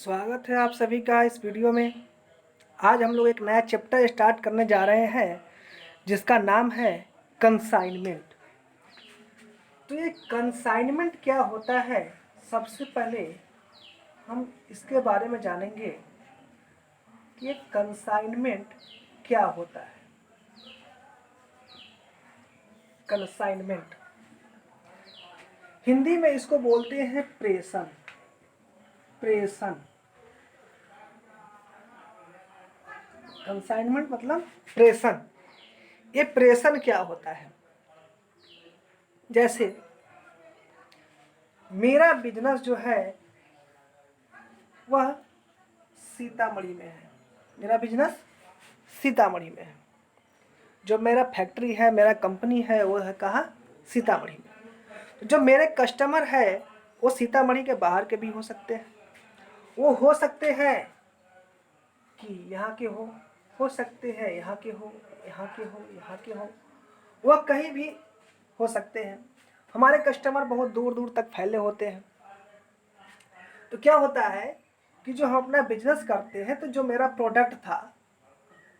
स्वागत है आप सभी का इस वीडियो में। आज हम लोग एक नया चैप्टर स्टार्ट करने जा रहे हैं जिसका नाम है कंसाइनमेंट। तो ये कंसाइनमेंट क्या होता है, सबसे पहले हम इसके बारे में जानेंगे कि ये कंसाइनमेंट क्या होता है। कंसाइनमेंट हिंदी में इसको बोलते हैं प्रेषण। प्रेषण, कंसाइनमेंट मतलब प्रेषण। ये प्रेषण क्या होता है, जैसे मेरा बिजनेस जो है वह सीतामढ़ी में है। मेरा बिजनेस सीतामढ़ी में है। जो मेरा फैक्ट्री है, मेरा कंपनी है, वो है कहाँ? सीतामढ़ी में। जो मेरे कस्टमर है वो सीतामढ़ी के बाहर के भी हो सकते हैं। वो हो सकते हैं कि यहाँ के हो सकते हैं यहाँ के हो, यहाँ के हो, यहाँ के हो, वह कहीं भी हो सकते हैं। हमारे कस्टमर बहुत दूर दूर तक फैले होते हैं। तो क्या होता है कि जो हम अपना बिजनेस करते हैं, तो जो मेरा प्रोडक्ट था,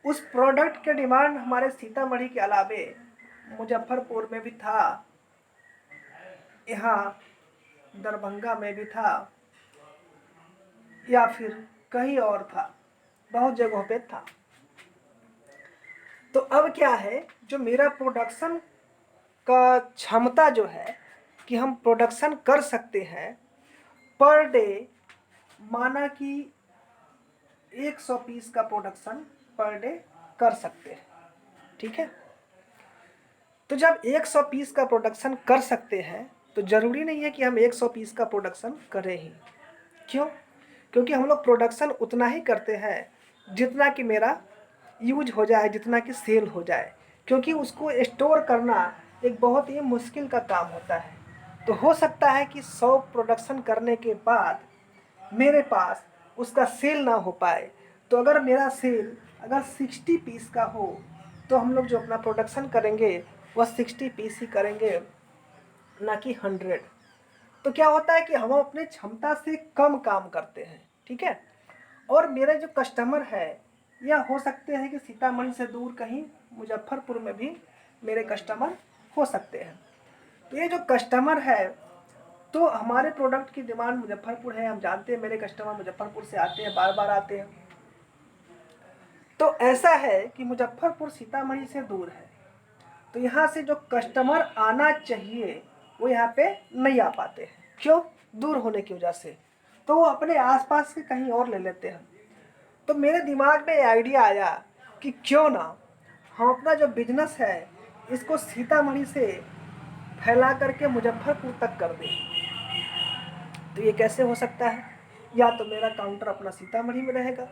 उस प्रोडक्ट के डिमांड हमारे सीतामढ़ी के अलावे मुजफ्फरपुर में भी था, यहाँ दरभंगा में भी था, या फिर कहीं और था, बहुत जगहों पे था। तो अब क्या है, जो मेरा प्रोडक्शन का क्षमता जो है कि हम प्रोडक्शन कर सकते हैं पर डे, माना कि 100 पीस का प्रोडक्शन पर डे कर सकते हैं, ठीक है। तो जब 100 पीस का प्रोडक्शन कर सकते हैं तो ज़रूरी नहीं है कि हम 100 पीस का प्रोडक्शन करें ही। क्यों? क्योंकि हम लोग प्रोडक्शन उतना ही करते हैं जितना कि मेरा यूज हो जाए, जितना कि सेल हो जाए, क्योंकि उसको स्टोर करना एक बहुत ही मुश्किल का काम होता है। तो हो सकता है कि 100 प्रोडक्शन करने के बाद मेरे पास उसका सेल ना हो पाए। तो अगर मेरा सेल अगर 60 पीस का हो तो हम लोग जो अपना प्रोडक्शन करेंगे वह 60 पीस ही करेंगे, ना कि 100। तो क्या होता है कि हम अपने क्षमता से कम काम करते हैं, ठीक है। और मेरे जो कस्टमर है, यह हो सकते हैं कि सीतामढ़ी से दूर कहीं मुजफ्फरपुर में भी मेरे कस्टमर हो सकते हैं। तो ये जो कस्टमर है, तो हमारे प्रोडक्ट की डिमांड मुजफ्फरपुर है, हम जानते हैं मेरे कस्टमर मुजफ्फरपुर से आते हैं, बार बार आते हैं। तो ऐसा है कि मुजफ्फरपुर सीतामढ़ी से दूर है, तो यहाँ से जो कस्टमर आना चाहिए वो यहाँ पे नहीं आ पाते हैं। क्यों? दूर होने की वजह से। तो वो अपने आसपास के कहीं और ले लेते हैं। तो मेरे दिमाग में आइडिया आया कि क्यों ना हम अपना जो बिजनेस है इसको सीतामढ़ी से फैला करके मुजफ्फरपुर तक कर दें। तो ये कैसे हो सकता है? या तो मेरा काउंटर अपना सीतामढ़ी में रहेगा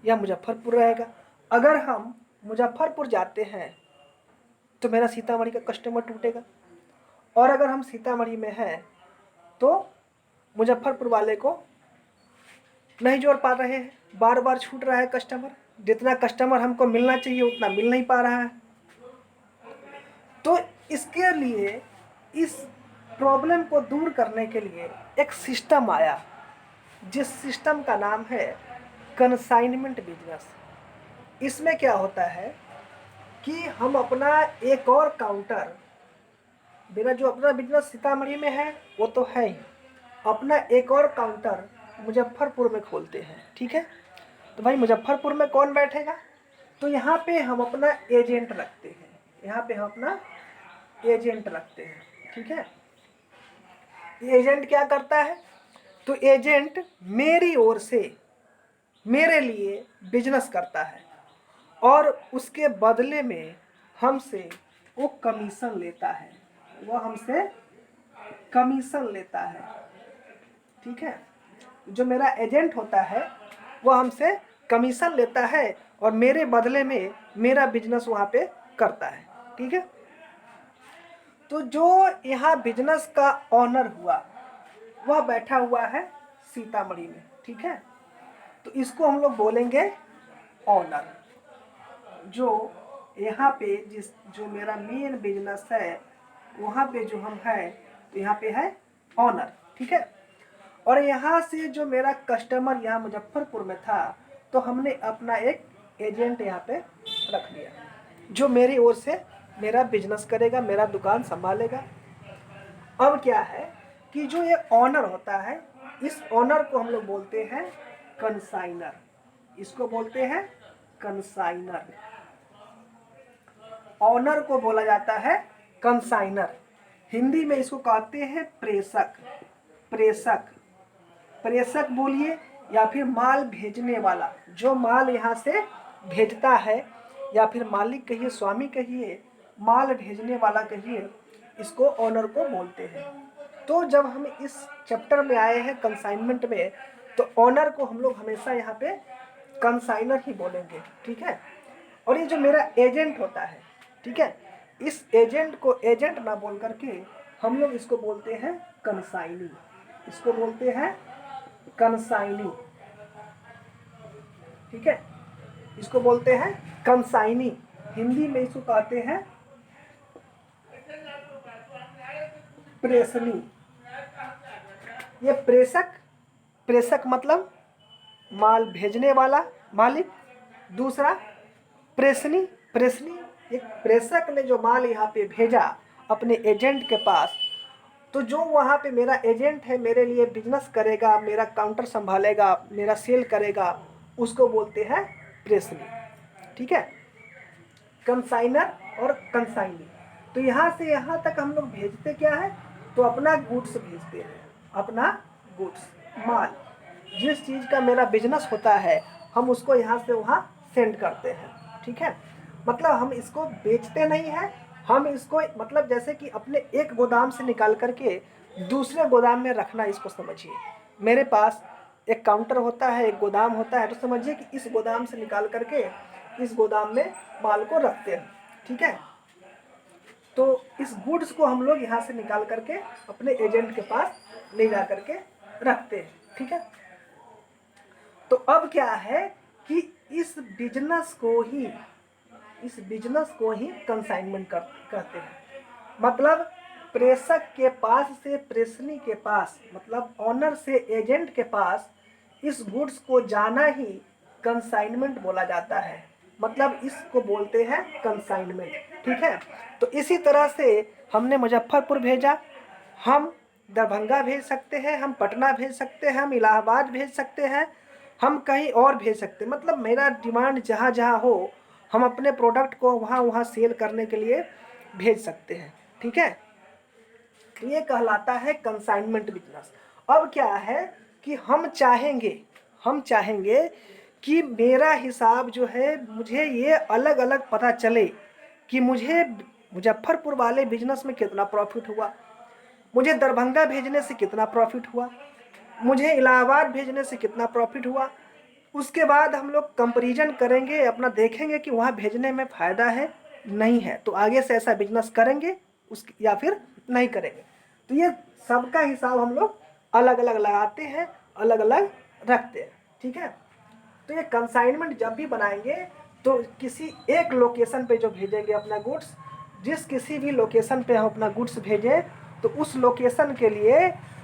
या मुजफ्फरपुर रहेगा। अगर हम मुजफ्फरपुर जाते हैं तो मेरा सीतामढ़ी का कस्टमर टूटेगा, और अगर हम सीतामढ़ी में हैं तो मुजफ्फरपुर वाले को नहीं जोड़ पा रहे हैं, बार बार छूट रहा है कस्टमर। जितना कस्टमर हमको मिलना चाहिए उतना मिल नहीं पा रहा है। तो इसके लिए, इस प्रॉब्लम को दूर करने के लिए एक सिस्टम आया, जिस सिस्टम का नाम है कंसाइनमेंट बिजनेस। इसमें क्या होता है कि हम अपना एक और काउंटर, मेरा जो अपना बिजनेस सीतामढ़ी में है वो तो है ही, अपना एक और काउंटर मुजफ्फरपुर में खोलते हैं, ठीक है। तो भाई मुजफ्फरपुर में कौन बैठेगा? तो यहाँ पे हम अपना एजेंट रखते हैं, यहाँ पे हम अपना एजेंट रखते हैं, ठीक है। एजेंट क्या करता है? तो एजेंट मेरी ओर से मेरे लिए बिजनेस करता है और उसके बदले में हमसे वो कमीशन लेता है, वो हमसे कमीशन लेता है, ठीक है। जो मेरा एजेंट होता है वो हमसे कमीशन लेता है और मेरे बदले में मेरा बिजनेस वहाँ पे करता है, ठीक है। तो जो यहाँ बिजनेस का ऑनर हुआ वह बैठा हुआ है सीतामढ़ी में, ठीक है। तो इसको हम लोग बोलेंगे ऑनर। जो यहाँ पे जो मेरा मेन बिजनेस है वहाँ पे जो हम है, तो यहाँ पे है ऑनर, ठीक है। और यहाँ से जो मेरा कस्टमर यहाँ मुजफ्फरपुर में था, तो हमने अपना एक एजेंट यहाँ पे रख लिया जो मेरी ओर से मेरा बिजनेस करेगा, मेरा दुकान संभालेगा। अब क्या है कि जो ये ऑनर होता है, इस ऑनर को हम लोग बोलते हैं कंसाइनर। इसको बोलते हैं कंसाइनर। ऑनर को बोला जाता है कंसाइनर। हिंदी में इसको कहते हैं प्रेषक। प्रेषक, प्रेषक बोलिए, या फिर माल भेजने वाला, जो माल यहाँ से भेजता है, या फिर मालिक कहिए, स्वामी कहिए, माल भेजने वाला कहिए, इसको ऑनर को बोलते हैं। तो जब हम इस चैप्टर में आए हैं कंसाइनमेंट में, तो ऑनर को हम लोग हमेशा यहाँ पे कंसाइनर ही बोलेंगे, ठीक है। और ये जो मेरा एजेंट होता है, ठीक है, इस एजेंट को एजेंट ना बोल करके हम लोग इसको बोलते हैं कंसाइनी। इसको बोलते हैं कंसाइनी, ठीक है, इसको बोलते हैं कंसाइनी। हिंदी में इसको कहते हैं प्रेषणी। ये प्रेषक, प्रेषक मतलब माल भेजने वाला मालिक। दूसरा प्रेषणी, प्रेषणी एक प्रेषक ने जो माल यहाँ पे भेजा अपने एजेंट के पास, तो जो वहाँ पे मेरा एजेंट है, मेरे लिए बिजनेस करेगा, मेरा काउंटर संभालेगा, मेरा सेल करेगा, उसको बोलते हैं प्रेषणी, ठीक है। कंसाइनर और कंसाइनी। तो यहाँ से यहाँ तक हम लोग भेजते क्या है, तो अपना गुड्स भेजते हैं, अपना गुड्स, माल। जिस चीज़ का मेरा बिजनेस होता है, हम उसको यहाँ से वहाँ सेंड करते हैं, ठीक है। मतलब हम इसको बेचते नहीं हैं, हम इसको मतलब जैसे कि अपने एक गोदाम से निकाल करके दूसरे गोदाम में रखना, इसको समझिए। मेरे पास एक काउंटर होता है, एक गोदाम होता है, तो समझिए कि इस गोदाम से निकाल करके इस गोदाम में माल को रखते हैं, ठीक है। तो इस गुड्स को हम लोग यहाँ से निकाल करके अपने एजेंट के पास ले जा करके रखते हैं, ठीक है। तो अब क्या है कि इस बिजनेस को ही कंसाइनमेंट कहते हैं। मतलब प्रेषक के पास से प्रेषणी के पास, मतलब ऑनर से एजेंट के पास इस गुड्स को जाना ही कंसाइनमेंट बोला जाता है। मतलब इसको बोलते हैं कंसाइनमेंट, ठीक है। तो इसी तरह से हमने मुजफ्फरपुर भेजा, हम दरभंगा भेज सकते हैं, हम पटना भेज सकते हैं, हम इलाहाबाद भेज सकते हैं, हम कहीं और भेज सकते हैं। मतलब मेरा डिमांड जहाँ जहाँ हो, हम अपने प्रोडक्ट को वहाँ वहाँ सेल करने के लिए भेज सकते हैं, ठीक है। ये कहलाता है कंसाइनमेंट बिजनेस। अब क्या है कि हम चाहेंगे कि मेरा हिसाब जो है, मुझे ये अलग अलग पता चले कि मुझे मुजफ्फरपुर वाले बिजनेस में कितना प्रॉफिट हुआ, मुझे दरभंगा भेजने से कितना प्रॉफिट हुआ, मुझे इलाहाबाद भेजने से कितना प्रॉफिट हुआ। उसके बाद हम लोग कंपैरिजन करेंगे, अपना देखेंगे कि वहाँ भेजने में फ़ायदा है नहीं है, तो आगे से ऐसा बिजनेस करेंगे उस या फिर नहीं करेंगे। तो ये सबका हिसाब हम लोग अलग अलग लगाते हैं, अलग अलग रखते हैं, ठीक है। तो ये कंसाइनमेंट जब भी बनाएंगे तो किसी एक लोकेशन पे जो भेजेंगे अपना गुड्स, जिस किसी भी लोकेशन पे हम अपना गुड्स भेजें, तो उस लोकेशन के लिए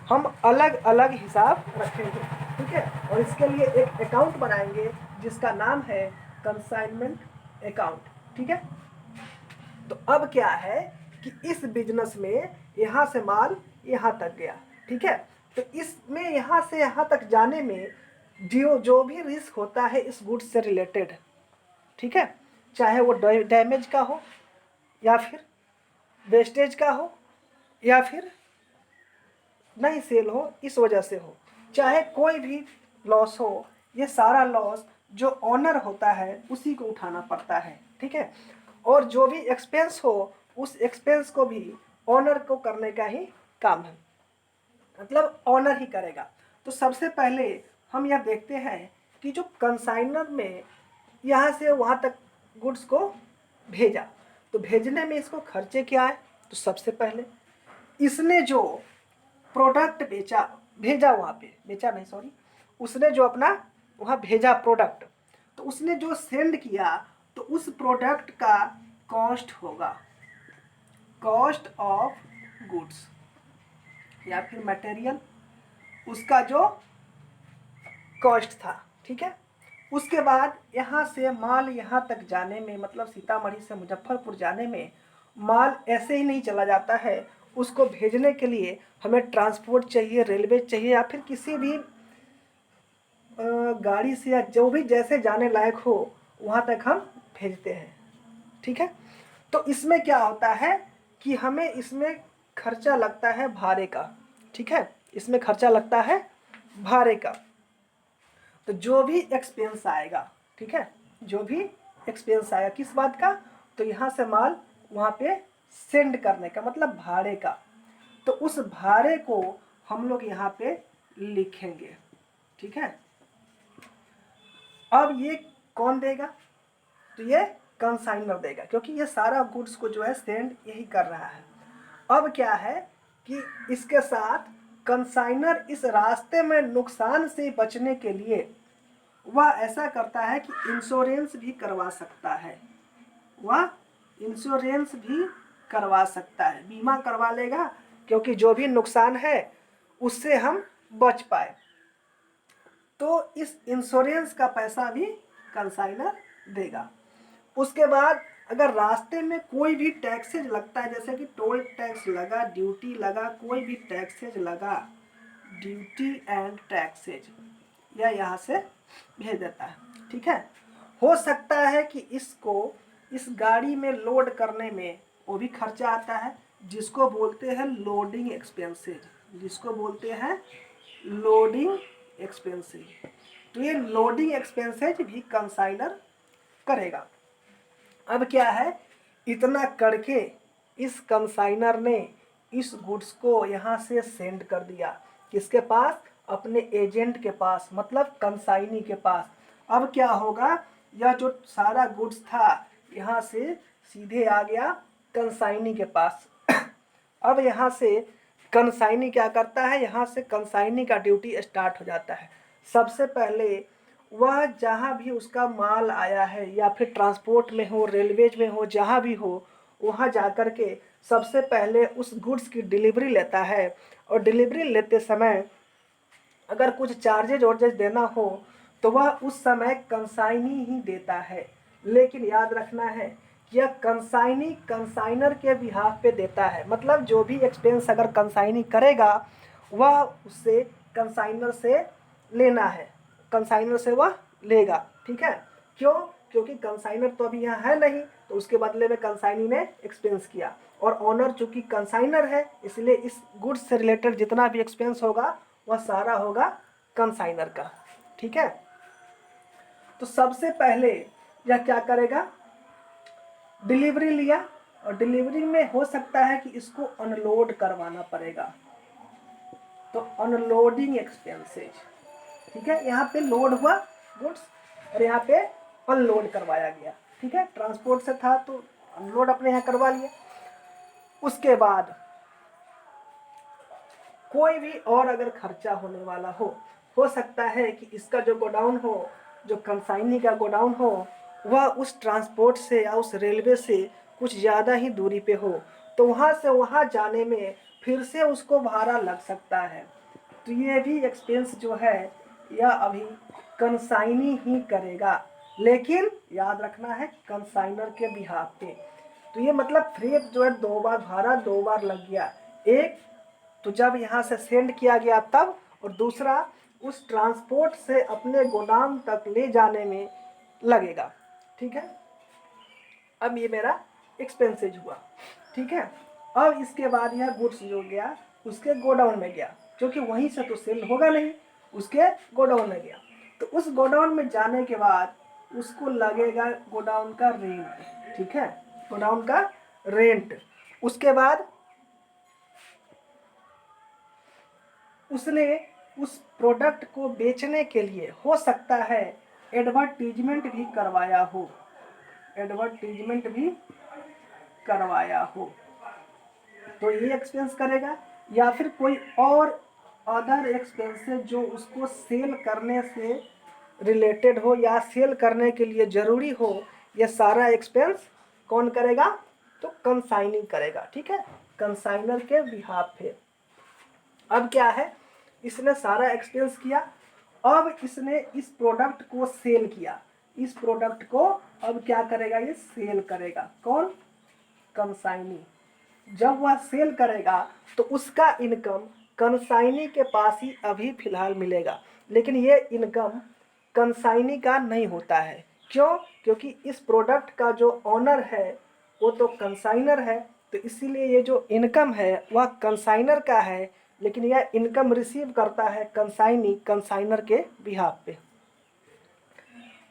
हम अलग अलग हिसाब रखेंगे, ठीक है। और इसके लिए एक अकाउंट बनाएंगे जिसका नाम है कंसाइनमेंट अकाउंट, ठीक है। तो अब क्या है कि इस बिजनेस में यहाँ से माल यहाँ तक गया, ठीक है। तो इसमें यहाँ से यहाँ तक जाने में जो भी रिस्क होता है इस गुड्स से रिलेटेड, ठीक है, चाहे वो डैमेज का हो, या फिर वेस्टेज का हो, या फिर नहीं सेल हो इस वजह से हो, चाहे कोई भी लॉस हो, ये सारा लॉस जो ऑनर होता है उसी को उठाना पड़ता है, ठीक है। और जो भी एक्सपेंस हो, उस एक्सपेंस को भी ऑनर को करने का ही काम है, मतलब ऑनर ही करेगा। तो सबसे पहले हम यह देखते हैं कि जो कंसाइनर में यहाँ से वहाँ तक गुड्स को भेजा, तो भेजने में इसको खर्चे क्या है, तो सबसे पहले इसने जो प्रोडक्ट भेजा वहाँ पे, बेचा नहीं सॉरी, उसने जो अपना वहाँ भेजा प्रोडक्ट, तो उसने जो सेंड किया, तो उस प्रोडक्ट का कॉस्ट होगा, कॉस्ट ऑफ गुड्स, या फिर मटेरियल, उसका जो कॉस्ट था, ठीक है। उसके बाद यहाँ से माल यहाँ तक जाने में, मतलब सीतामढ़ी से मुजफ्फरपुर जाने में माल ऐसे ही नहीं चला जाता है। उसको भेजने के लिए हमें ट्रांसपोर्ट चाहिए, रेलवे चाहिए, या फिर किसी भी गाड़ी से, या जो भी जैसे जाने लायक हो वहाँ तक हम भेजते हैं, ठीक है। तो इसमें क्या होता है कि हमें इसमें खर्चा लगता है भाड़े का, ठीक है। इसमें खर्चा लगता है भाड़े का। तो जो भी एक्सपेंस आएगा, ठीक है, जो भी एक्सपेंस आएगा किस बात का, तो यहाँ से माल वहाँ पे सेंड करने का, मतलब भाड़े का। तो उस भाड़े को हम लोग यहाँ पे लिखेंगे, ठीक है। अब ये कौन देगा, तो ये कंसाइनर देगा, क्योंकि ये सारा गुड्स को जो है सेंड यही कर रहा है। अब क्या है कि इसके साथ कंसाइनर इस रास्ते में नुकसान से बचने के लिए वह ऐसा करता है कि इंश्योरेंस भी करवा सकता है, वह इंश्योरेंस भी करवा सकता है, बीमा करवा लेगा, क्योंकि जो भी नुकसान है उससे हम बच पाए। तो इस इंश्योरेंस का पैसा भी कंसाइनर देगा। उसके बाद अगर रास्ते में कोई भी टैक्सेज लगता है, जैसे कि टोल टैक्स लगा, ड्यूटी लगा, कोई भी टैक्सेज लगा, ड्यूटी एंड टैक्सेज, या यहाँ से भेज देता है, ठीक है। हो सकता है कि इसको इस गाड़ी में लोड करने में वो भी खर्चा आता है, जिसको बोलते हैं लोडिंग एक्सपेंसेज, जिसको बोलते हैं लोडिंग एक्सपेंसेज। तो ये लोडिंग एक्सपेंसेज भी कंसाइनर करेगा। अब क्या है, इतना करके इस कंसाइनर ने इस गुड्स को यहाँ से सेंड कर दिया, किसके पास, अपने एजेंट के पास, मतलब कंसाइनी के पास। अब क्या होगा, यह जो सारा गुड्स था यहाँ से सीधे आ गया कंसाइनी के पास। अब यहाँ से कंसाइनी क्या करता है, यहाँ से कंसाइनी का ड्यूटी स्टार्ट हो जाता है। सबसे पहले वह जहाँ भी उसका माल आया है, या फिर ट्रांसपोर्ट में हो, रेलवेज में हो, जहाँ भी हो, वहाँ जाकर के सबसे पहले उस गुड्स की डिलीवरी लेता है। और डिलीवरी लेते समय अगर कुछ चार्जेज वर्जेज देना हो तो वह उस समय कंसाइनी ही देता है। लेकिन याद रखना है कि यह कंसाइनी कंसाइनर के बिहाफ पे देता है, मतलब जो भी एक्सपेंस अगर कंसाइनी करेगा वह उससे कंसाइनर से लेना है, कंसाइनर से वह लेगा, ठीक है। क्यों, क्योंकि कंसाइनर तो अभी यहाँ है नहीं, तो उसके बदले में कंसाइनी ने एक्सपेंस किया। और ऑनर चूंकि कंसाइनर है, इसलिए इस गुड्स से रिलेटेड जितना भी एक्सपेंस होगा वह सारा होगा कंसाइनर का, ठीक है। तो सबसे पहले यह क्या करेगा, डिलीवरी लिया, और डिलीवरी में हो सकता है कि इसको अनलोड करवाना पड़ेगा, तो अनलोडिंग एक्सपेंसेज, ठीक है। यहाँ पे लोड हुआ गुड्स और यहाँ पे अनलोड करवाया गया, ठीक है। ट्रांसपोर्ट से था तो अनलोड अपने यहाँ करवा लिया। उसके बाद कोई भी और अगर खर्चा होने वाला हो सकता है कि इसका जो गोडाउन हो, जो कंसाइनी का गोडाउन हो, वह उस ट्रांसपोर्ट से या उस रेलवे से कुछ ज़्यादा ही दूरी पे हो, तो वहाँ से वहाँ जाने में फिर से उसको भाड़ा लग सकता है। तो ये भी एक्सपेंस जो है यह अभी कंसाइनी ही करेगा, लेकिन याद रखना है कंसाइनर के बिहाफ पे। तो ये मतलब फ्रेट जो है दो बार भाड़ा, दो बार लग गया। एक तो जब यहाँ से सेंड किया गया तब, और दूसरा उस ट्रांसपोर्ट से अपने गोदाम तक ले जाने में लगेगा, ठीक है। अब ये मेरा एक्सपेंसेज हुआ, ठीक है। अब इसके बाद यह गुड्स जो गया उसके गोडाउन में गया, क्योंकि वहीं से तो सेल होगा नहीं, उसके गोडाउन में गया। तो उस गोडाउन में जाने के बाद उसको लगेगा गोडाउन का रेंट, ठीक है, गोडाउन का रेंट। उसके बाद उसने उस प्रोडक्ट को बेचने के लिए हो सकता है एडवर्टीजमेंट भी करवाया हो, एडवर्टीजमेंट भी करवाया हो, तो ये एक्सपेंस करेगा। या फिर कोई और अदर एक्सपेंसेस जो उसको सेल करने से रिलेटेड हो या सेल करने के लिए ज़रूरी हो, ये सारा एक्सपेंस कौन करेगा, तो कंसाइनिंग करेगा, ठीक है, कंसाइनर के बिहाफ पे। अब क्या है, इसने सारा एक्सपेंस किया। अब इसने इस प्रोडक्ट को सेल किया, इस प्रोडक्ट को अब क्या करेगा, ये सेल करेगा। कौन? कंसाइनी। जब वह सेल करेगा तो उसका इनकम कंसाइनी के पास ही अभी फिलहाल मिलेगा, लेकिन ये इनकम कंसाइनी का नहीं होता है। क्यों? क्योंकि इस प्रोडक्ट का जो ऑनर है वो तो कंसाइनर है, तो इसीलिए ये जो इनकम है वह कंसाइनर का है, लेकिन यह इनकम रिसीव करता है कंसाइनी कंसाइनर के बिहाफ पे।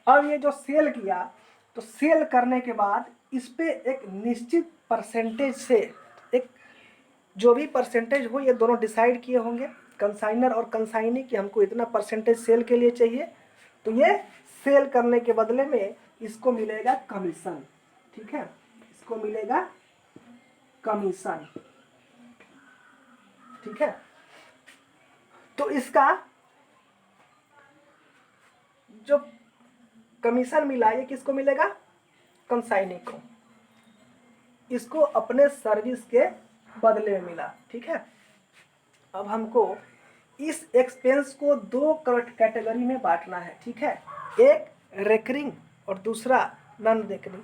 अब ये जो सेल किया, तो सेल करने के बाद इस पे एक निश्चित परसेंटेज से, एक जो भी परसेंटेज हो, ये दोनों डिसाइड किए होंगे कंसाइनर और कंसाइनी कि हमको इतना परसेंटेज सेल के लिए चाहिए, तो ये सेल करने के बदले में इसको मिलेगा कमीशन। ठीक है, इसको मिलेगा कमीशन। ठीक है, तो इसका जो कमीशन मिला ये किसको मिलेगा? कंसाइनी को। इसको अपने सर्विस के बदले में मिला। ठीक है, अब हमको इस एक्सपेंस को दो कैटेगरी में बांटना है। ठीक है, एक रेकरिंग और दूसरा नॉन रेकरिंग।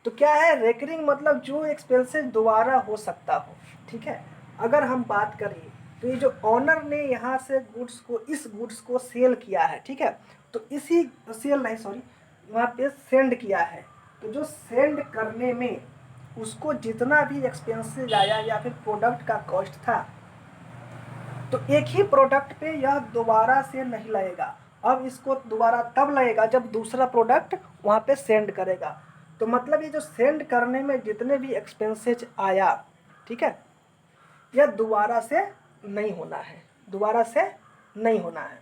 तो क्या है रेकरिंग? मतलब जो एक्सपेंसेस दोबारा हो सकता हो। ठीक है, अगर हम बात करें तो ये जो ऑनर ने यहाँ से गुड्स को, इस गुड्स को सेल किया है, ठीक है, तो इसी सेल नहीं सॉरी वहाँ पे सेंड किया है, तो जो सेंड करने में उसको जितना भी एक्सपेंसेस आया या फिर प्रोडक्ट का कॉस्ट था, तो एक ही प्रोडक्ट पे यह दोबारा से नहीं लगेगा। अब इसको दोबारा तब लगेगा जब दूसरा प्रोडक्ट वहाँ पे सेंड करेगा। तो मतलब ये जो सेंड करने में जितने भी एक्सपेंसेज आया, ठीक है, यह दोबारा से नहीं होना है, दोबारा से नहीं होना है।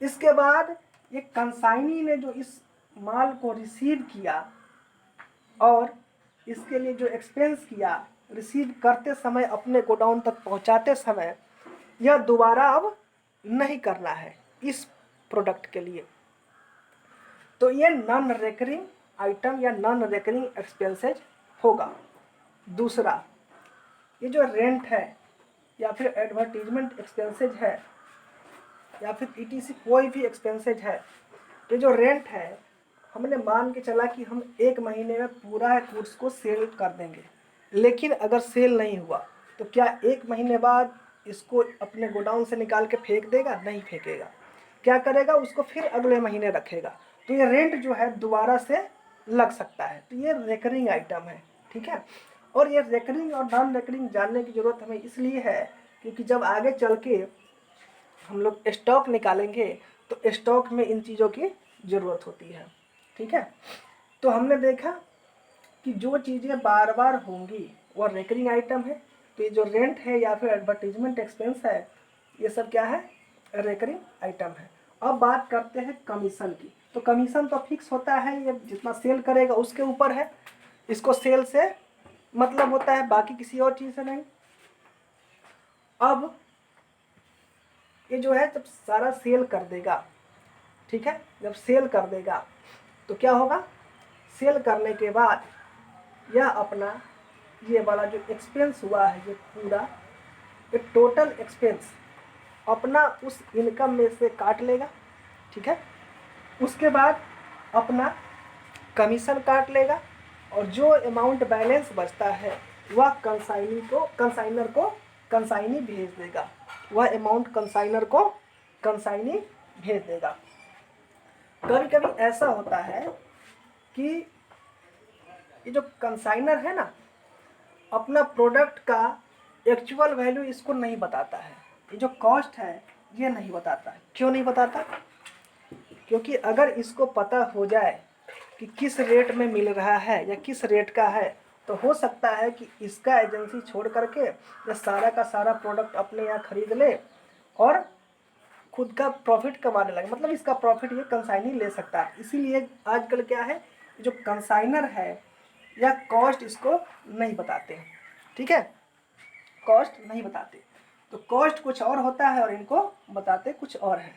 इसके बाद ये कंसाइनी ने जो इस माल को रिसीव किया और इसके लिए जो एक्सपेंस किया, रिसीव करते समय अपने गोडाउन तक पहुंचाते समय, यह दोबारा अब नहीं करना है इस प्रोडक्ट के लिए। तो ये नॉन रेकरिंग आइटम या नॉन रेकरिंग एक्सपेंसेज होगा। दूसरा, ये जो रेंट है या फिर एडवर्टीजमेंट एक्सपेंसेज है या फिर ईटीसी कोई भी एक्सपेंसेज है, ये जो रेंट है, हमने मान के चला कि हम 1 महीने में पूरा गुड्स को सेल कर देंगे, लेकिन अगर सेल नहीं हुआ तो क्या 1 महीने बाद इसको अपने गोडाउन से निकाल के फेंक देगा? नहीं फेंकेगा। क्या करेगा? उसको फिर अगले महीने रखेगा। तो ये रेंट जो है दोबारा से लग सकता है, तो ये रेकरिंग आइटम है। ठीक है, और ये रेकरिंग और नॉन रेकरिंग जानने की ज़रूरत हमें इसलिए है क्योंकि जब आगे चल के हम लोग स्टॉक निकालेंगे तो स्टॉक में इन चीज़ों की ज़रूरत होती है। ठीक है, तो हमने देखा कि जो चीज़ें बार बार होंगी वो रेकरिंग आइटम है। तो ये जो रेंट है या फिर एडवर्टीजमेंट एक्सपेंस है, ये सब क्या है? रेकरिंग आइटम है। अब बात करते हैं कमीशन की। तो कमीशन तो फिक्स होता है, ये जितना सेल करेगा उसके ऊपर है। इसको सेल से मतलब होता है, बाकी किसी और चीज़ से नहीं। अब ये जो है जब सारा सेल कर देगा, ठीक है, जब सेल कर देगा तो क्या होगा? सेल करने के बाद यह अपना ये वाला जो एक्सपेंस हुआ है, ये पूरा ये टोटल एक्सपेंस अपना उस इनकम में से काट लेगा। ठीक है, उसके बाद अपना कमीशन काट लेगा और जो अमाउंट बैलेंस बचता है वह कंसाइनर को कंसाइनी भेज देगा। वह अमाउंट कंसाइनर को कंसाइनी भेज देगा। कभी कभी ऐसा होता है कि ये जो कंसाइनर है ना, अपना प्रोडक्ट का एक्चुअल वैल्यू इसको नहीं बताता है। ये जो कॉस्ट है ये नहीं बताता है। क्यों नहीं बताता? क्योंकि अगर इसको पता हो जाए कि किस रेट में मिल रहा है या किस रेट का है, तो हो सकता है कि इसका एजेंसी छोड़ करके ये सारा का सारा प्रोडक्ट अपने यहाँ खरीद ले और खुद का प्रॉफिट कमाने लगे। मतलब इसका प्रॉफिट ये कंसाइनी ले सकता है। इसीलिए आजकल क्या है, जो कंसाइनर है या कॉस्ट इसको नहीं बताते हैं। ठीक है, कॉस्ट नहीं बताते। तो कॉस्ट कुछ और होता है और इनको बताते कुछ और है।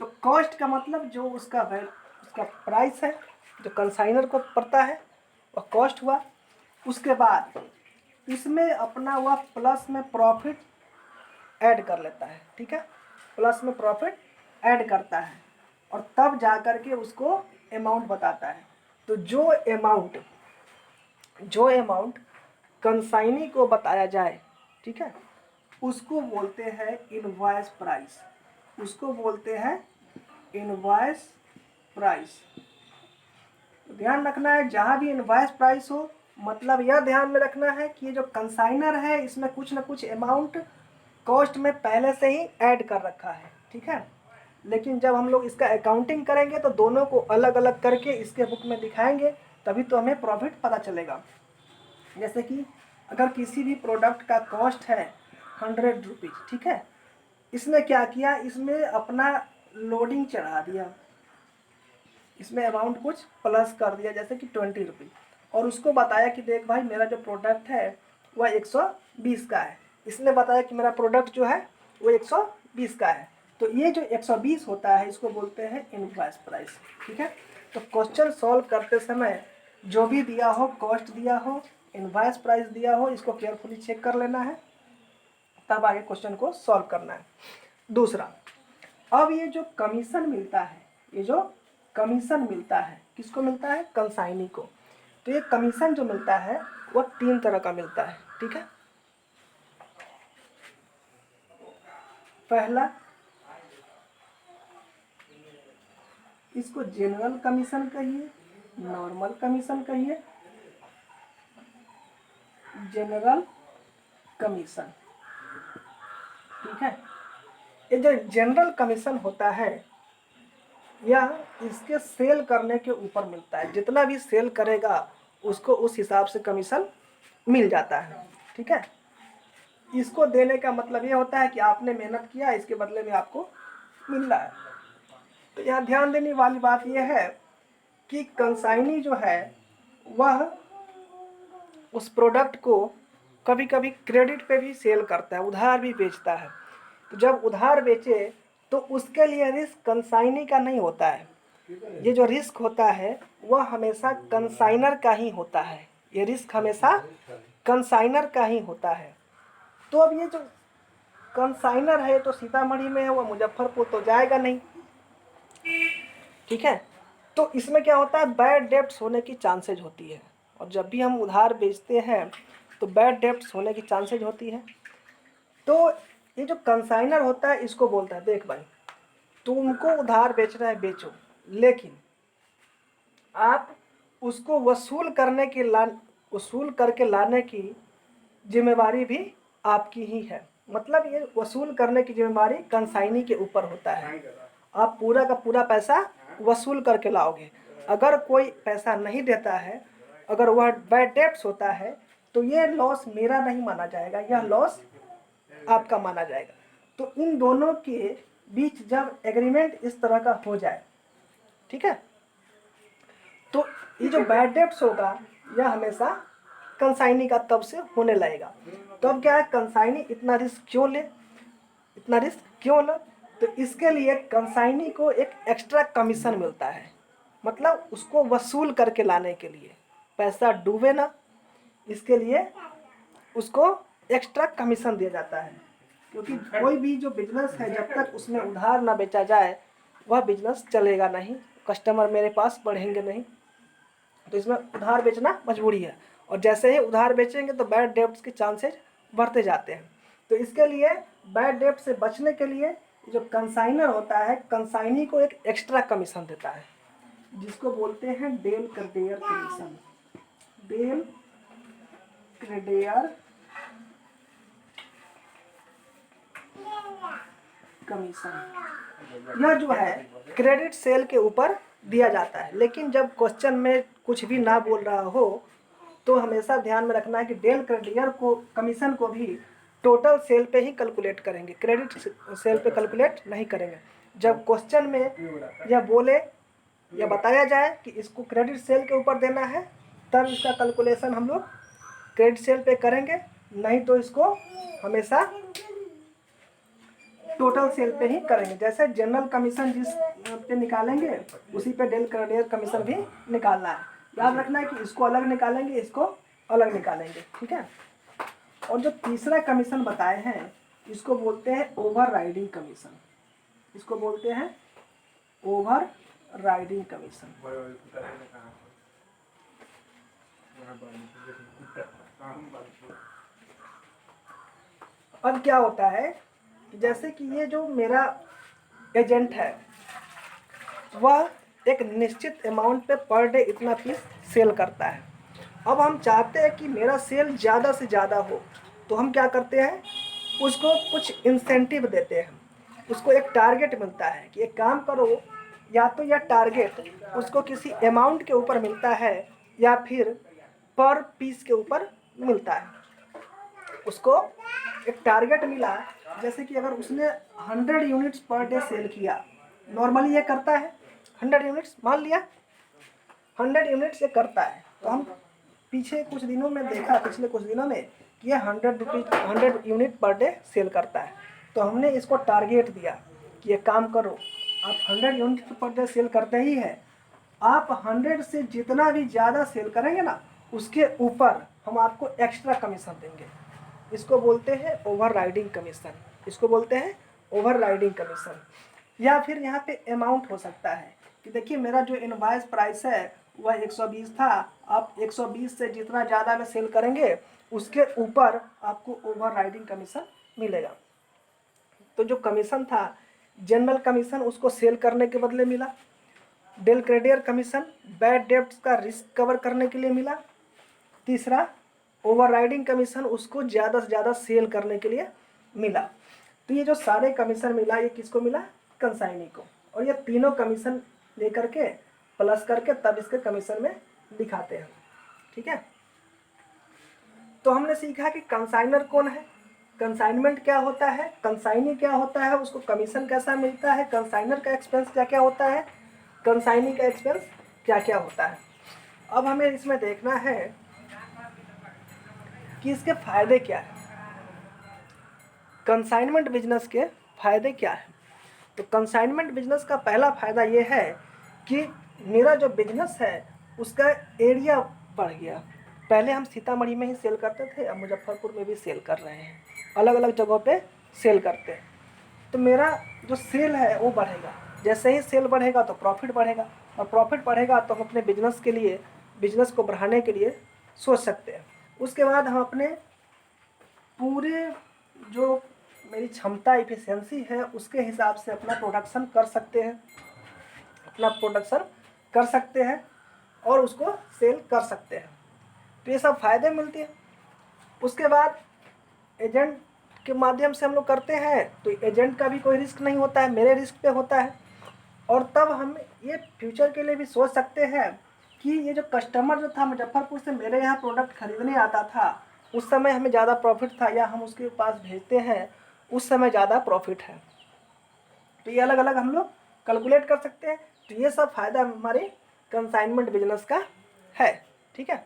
तो कॉस्ट का मतलब जो उसका प्राइस है जो कंसाइनर को पड़ता है वह कॉस्ट हुआ। उसके बाद इसमें अपना वह प्लस में प्रॉफिट ऐड कर लेता है, ठीक है, प्लस में प्रॉफिट ऐड करता है और तब जा कर के उसको अमाउंट बताता है। तो जो अमाउंट कंसाइनी को बताया जाए, ठीक है, उसको बोलते हैं इनवॉइस प्राइस, उसको बोलते हैं इनवॉइस प्राइस। ध्यान रखना है जहाँ भी इनवॉइस प्राइस हो, मतलब यह ध्यान में रखना है कि ये जो कंसाइनर है इसमें कुछ ना कुछ अमाउंट कॉस्ट में पहले से ही ऐड कर रखा है, ठीक है। लेकिन जब हम लोग इसका अकाउंटिंग करेंगे तो दोनों को अलग अलग करके इसके बुक में दिखाएंगे, तभी तो हमें प्रॉफिट पता चलेगा। जैसे कि अगर किसी भी प्रोडक्ट का कॉस्ट है 100 रुपीज़, ठीक है, इसने क्या किया, इसमें अपना लोडिंग चढ़ा दिया, इसमें अमाउंट कुछ प्लस कर दिया जैसे कि 20 रुपीज़, और उसको बताया कि देख भाई मेरा जो प्रोडक्ट है वह 120 का है। इसने बताया कि मेरा प्रोडक्ट जो है वो 120 का है, तो ये जो 120 होता है इसको बोलते हैं इनवॉइस प्राइस, ठीक है। तो क्वेश्चन सॉल्व करते समय जो भी दिया हो, कॉस्ट दिया हो, इनवॉइस प्राइस दिया हो, इसको केयरफुली चेक कर लेना है, तब आगे क्वेश्चन को सॉल्व करना है। दूसरा, अब ये जो कमीशन मिलता है, ये जो कमीशन मिलता है किसको मिलता है, कंसाइनी को। तो ये कमीशन जो मिलता है वो 3 तरह का मिलता है, ठीक है। पहला, इसको जनरल कमीशन कहिए, नॉर्मल कमीशन कहिए, जनरल कमीशन, ठीक है। ये जो जनरल कमीशन होता है यह इसके सेल करने के ऊपर मिलता है, जितना भी सेल करेगा उसको उस हिसाब से कमीशन मिल जाता है, ठीक है। इसको देने का मतलब ये होता है कि आपने मेहनत किया, इसके बदले में आपको मिल रहा है। तो यहाँ ध्यान देने वाली बात यह है कि कंसाइनी जो है वह उस प्रोडक्ट को कभी कभी क्रेडिट पे भी सेल करता है, उधार भी बेचता है। तो जब उधार बेचे तो उसके लिए रिस्क कंसाइनी का नहीं होता है, ये जो रिस्क होता है वह हमेशा कंसाइनर का ही होता है, ये रिस्क हमेशा कंसाइनर का ही होता है। तो अब ये जो कंसाइनर है तो सीतामढ़ी में है, वह मुजफ्फरपुर तो जाएगा नहीं, ठीक है। तो इसमें क्या होता है, बैड डेब्ट्स होने की चांसेज होती है, और जब भी हम उधार बेचते हैं तो बैड डेब्ट्स होने की चांसेज होती है। तो ये जो कंसाइनर होता है इसको बोलता है देख भाई तुमको उधार बेचना है बेचो, लेकिन आप उसको वसूल करके लाने की जिम्मेवारी भी आपकी ही है। मतलब ये वसूल करने की जिम्मेवारी कंसाइनी के ऊपर होता है, आप पूरा का पूरा पैसा वसूल करके लाओगे। अगर कोई पैसा नहीं देता है, अगर वह बैड डेब्ट्स होता है, तो ये लॉस मेरा नहीं माना जाएगा, यह लॉस आपका माना जाएगा। तो इन दोनों के बीच जब एग्रीमेंट इस तरह का हो जाए, ठीक है, तो ये जो बैड डेब्ट्स होगा यह हमेशा कंसाइनी का तब से होने लगेगा। तो अब क्या है, कंसाइनी इतना रिस्क क्यों ले, इतना रिस्क क्यों ले, तो इसके लिए कंसाइनी को एक एक्स्ट्रा कमीशन मिलता है, मतलब उसको वसूल करके लाने के लिए, पैसा डूबे ना इसके लिए उसको एक्स्ट्रा कमीशन दिया जाता है। क्योंकि कोई भी जो बिजनेस है जब तक उसमें उधार ना बेचा जाए वह बिजनेस चलेगा नहीं, कस्टमर मेरे पास बढ़ेंगे नहीं, तो इसमें उधार बेचना मजबूरी है। और जैसे ही उधार बेचेंगे तो बैड डेब्ट्स के चांसेस बढ़ते जाते हैं। तो इसके लिए बैड डेब्ट से बचने के लिए जो कंसाइनर होता है कंसाइनी को एक एक्स्ट्रा कमीशन देता है, जिसको बोलते हैं डेल क्रेडियर कमीशन, डेल क्रेडियर कमीशन। यह जो है क्रेडिट सेल के ऊपर दिया जाता है, लेकिन जब क्वेश्चन में कुछ भी ना बोल रहा हो तो हमेशा ध्यान में रखना है कि डेल क्रेडियर को कमीशन को भी टोटल सेल पे ही कैलकुलेट करेंगे, क्रेडिट सेल पे कैलकुलेट नहीं करेंगे। जब क्वेश्चन में यह बोले या बताया जाए कि इसको क्रेडिट सेल के ऊपर देना है तब इसका कैलकुलेशन हम लोग क्रेडिट सेल पे करेंगे, नहीं तो इसको हमेशा टोटल सेल पे ही करेंगे। जैसे जनरल कमीशन जिस पे निकालेंगे उसी पे डेल क्रेडियर कमीशन भी निकालना है। याद रखना है कि इसको अलग निकालेंगे, इसको अलग निकालेंगे, ठीक है। और जो तीसरा कमीशन बताए हैं इसको बोलते हैं ओवर राइडिंग कमीशन। इसको बोलते हैं ओवर राइडिंग कमीशन। अब क्या होता है कि जैसे कि ये जो मेरा एजेंट है वह एक निश्चित अमाउंट पे पर डे इतना पीस सेल करता है। अब हम चाहते हैं कि मेरा सेल ज़्यादा से ज़्यादा हो, तो हम क्या करते हैं, उसको कुछ इंसेंटिव देते हैं, उसको एक टारगेट मिलता है कि एक काम करो, या तो यह टारगेट उसको किसी अमाउंट के ऊपर मिलता है या फिर पर पीस के ऊपर मिलता है। उसको एक टारगेट मिला, जैसे कि अगर उसने 100 यूनिट्स पर डे सेल किया, नॉर्मली ये करता है 100 यूनिट्स, मान लिया 100 यूनिट्स ये करता है, तो हम पीछे कुछ दिनों में देखा, पिछले कुछ दिनों में कि ये 100 यूनिट पर डे सेल करता है। तो हमने इसको टारगेट दिया कि ये काम करो, आप 100 यूनिट पर डे सेल करते ही है, आप 100 से जितना भी ज़्यादा सेल करेंगे ना उसके ऊपर हम आपको एक्स्ट्रा कमीशन देंगे। इसको बोलते हैं ओवर राइडिंग कमीशन। इसको बोलते हैं ओवर राइडिंग कमीशन। या फिर यहाँ पे अमाउंट हो सकता है कि देखिए मेरा जो इनवॉइस प्राइस है वह 120 था, आप 120 से जितना ज़्यादा में सेल करेंगे उसके ऊपर आपको ओवर राइडिंग कमीशन मिलेगा। तो जो कमीशन था जनरल कमीशन उसको सेल करने के बदले मिला, डेल क्रेडियर कमीशन बैड डेब्ट्स का रिस्क कवर करने के लिए मिला, तीसरा ओवरराइडिंग कमीशन उसको ज़्यादा से ज़्यादा सेल करने के लिए मिला। तो ये जो सारे कमीशन मिला ये किसको मिला, कंसाइनी को। और ये तीनों कमीशन लेकर के प्लस करके तब इसके कमीशन में दिखाते हैं। ठीक है, तो हमने सीखा कि कंसाइनर कौन है, कंसाइनमेंट क्या होता है, कंसाइनी क्या होता है, उसको कमीशन कैसा मिलता है, कंसाइनर का एक्सपेंस क्या क्या होता है, कंसाइनी का एक्सपेंस क्या क्या होता है। अब हमें इसमें देखना है कि इसके फायदे क्या है, कंसाइनमेंट बिजनेस के फायदे क्या है। तो कंसाइनमेंट बिजनेस का पहला फायदा ये है कि मेरा जो बिजनेस है उसका एरिया बढ़ गया। पहले हम सीतामढ़ी में ही सेल करते थे, अब मुजफ्फरपुर में भी सेल कर रहे हैं, अलग अलग जगहों पे सेल करते हैं। तो मेरा जो सेल है वो बढ़ेगा, जैसे ही सेल बढ़ेगा तो प्रॉफिट बढ़ेगा, और प्रॉफिट बढ़ेगा तो हम अपने बिजनेस के लिए, बिजनेस को बढ़ाने के लिए सोच सकते हैं। उसके बाद हम अपने पूरे जो मेरी क्षमता इफिशियंसी है उसके हिसाब से अपना प्रोडक्शन कर सकते हैं, अपना प्रोडक्शन कर सकते हैं और उसको सेल कर सकते हैं। तो ये सब फायदे मिलते हैं। उसके बाद एजेंट के माध्यम से हम लोग करते हैं तो एजेंट का भी कोई रिस्क नहीं होता है, मेरे रिस्क पे होता है। और तब हम ये फ्यूचर के लिए भी सोच सकते हैं कि ये जो कस्टमर जो था मुजफ्फरपुर से मेरे यहाँ प्रोडक्ट खरीदने आता था उस समय हमें ज़्यादा प्रॉफिट था, या हम उसके पास भेजते हैं उस समय ज़्यादा प्रॉफिट है। तो ये अलग अलग हम लोग कैलकुलेट कर सकते हैं। तो ये सब फायदा हमारे कंसाइनमेंट बिजनेस का है। ठीक है,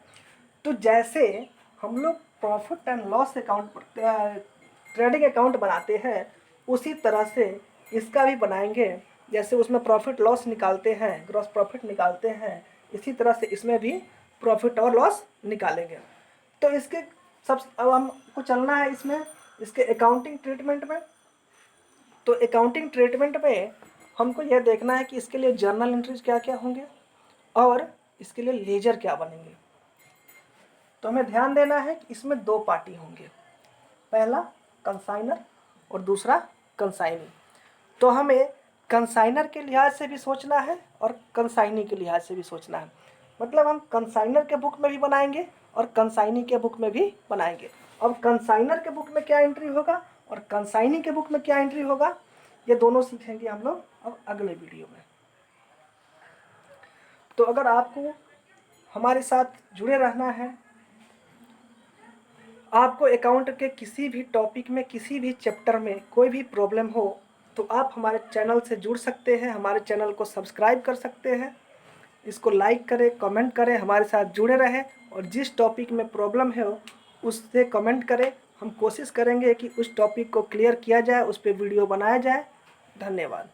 तो जैसे हम लोग profit and loss account trading account बनाते हैं उसी तरह से इसका भी बनाएंगे। जैसे उसमें प्रॉफिट लॉस निकालते हैं, ग्रॉस प्रॉफिट निकालते हैं, इसी तरह से इसमें भी प्रॉफिट और लॉस निकालेंगे। तो इसके सब अब हमको चलना है इसमें, इसके अकाउंटिंग ट्रीटमेंट में। तो अकाउंटिंग ट्रीटमेंट में हमको यह देखना है कि इसके लिए जर्नल एंट्रीज क्या क्या होंगे और इसके लिए लेजर क्या बनेंगे। तो हमें ध्यान देना है कि इसमें दो पार्टी होंगे, पहला कंसाइनर और दूसरा कंसाइनी। तो हमें कंसाइनर के लिहाज से भी सोचना है और कंसाइनी के लिहाज से भी सोचना है। मतलब हम कंसाइनर के बुक में भी बनाएंगे और कंसाइनी के बुक में भी बनाएंगे। अब कंसाइनर के बुक में क्या एंट्री होगा और कंसाइनी के बुक में क्या एंट्री होगा, ये दोनों सीखेंगे हम लोग अब अगले वीडियो में। तो अगर आपको हमारे साथ जुड़े रहना है, आपको अकाउंट के किसी भी टॉपिक में, किसी भी चैप्टर में कोई भी प्रॉब्लम हो तो आप हमारे चैनल से जुड़ सकते हैं, हमारे चैनल को सब्सक्राइब कर सकते हैं, इसको लाइक करें, कमेंट करें, हमारे साथ जुड़े रहें। और जिस टॉपिक में प्रॉब्लम है उससे कमेंट करें, हम कोशिश करेंगे कि उस टॉपिक को क्लियर किया जाए, उस पर वीडियो बनाया जाए। धन्यवाद।